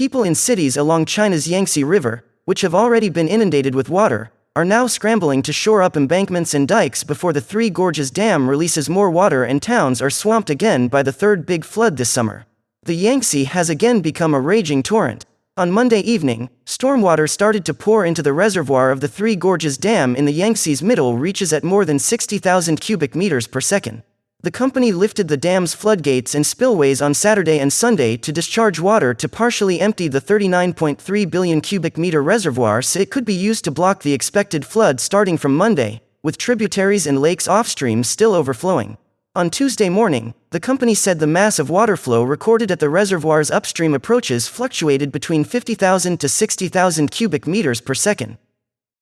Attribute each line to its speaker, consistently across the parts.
Speaker 1: People in cities along China's Yangtze River, which have already been inundated with water, are now scrambling to shore up embankments and dikes before the Three Gorges Dam releases more water and towns are swamped again by the third big flood this summer. The Yangtze has again become a raging torrent. On Monday evening, stormwater started to pour into the reservoir of the Three Gorges Dam in the Yangtze's middle reaches at more than 60,000 cubic meters per second. The company lifted the dam's floodgates and spillways on Saturday and Sunday to discharge water to partially empty the 39.3 billion cubic meter reservoir so it could be used to block the expected flood starting from Monday, with tributaries and lakes offstream still overflowing. On Tuesday morning, the company said the mass of water flow recorded at the reservoir's upstream approaches fluctuated between 50,000 to 60,000 cubic meters per second.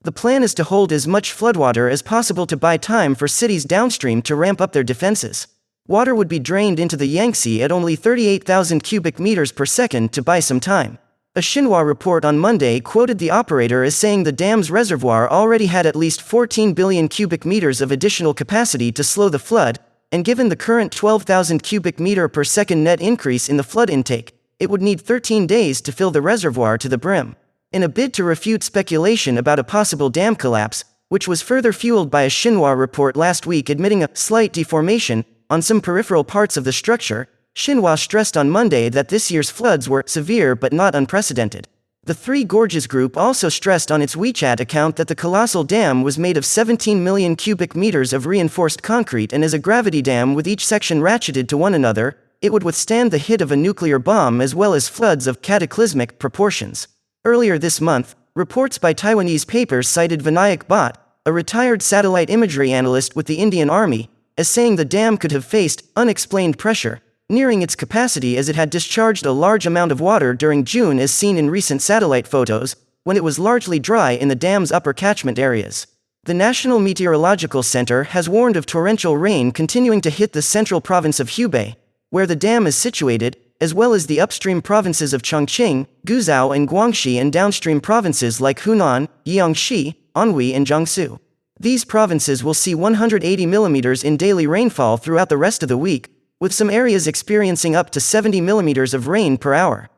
Speaker 1: The plan is to hold as much floodwater as possible to buy time for cities downstream to ramp up their defenses. Water would be drained into the Yangtze at only 38,000 cubic meters per second to buy some time. A Xinhua report on Monday quoted the operator as saying the dam's reservoir already had at least 14 billion cubic meters of additional capacity to slow the flood, and given the current 12,000 cubic meter per second net increase in the flood intake, it would need 13 days to fill the reservoir to the brim. In a bid to refute speculation about a possible dam collapse, which was further fueled by a Xinhua report last week admitting a slight deformation on some peripheral parts of the structure, Xinhua stressed on Monday that this year's floods were severe but not unprecedented. The Three Gorges Group also stressed on its WeChat account that the colossal dam was made of 17 million cubic meters of reinforced concrete, and as a gravity dam with each section ratcheted to one another, it would withstand the hit of a nuclear bomb as well as floods of cataclysmic proportions. Earlier this month, reports by Taiwanese papers cited Vinayak Bhatt, a retired satellite imagery analyst with the Indian Army, as saying the dam could have faced unexplained pressure, nearing its capacity as it had discharged a large amount of water during June as seen in recent satellite photos, when it was largely dry in the dam's upper catchment areas. The National Meteorological Center has warned of torrential rain continuing to hit the central province of Hubei, where the dam is situated, as well as the upstream provinces of Chongqing, Guizhou and Guangxi, and downstream provinces like Hunan, Jiangxi, Anhui and Jiangsu. These provinces will see 180 mm in daily rainfall throughout the rest of the week, with some areas experiencing up to 70 mm of rain per hour.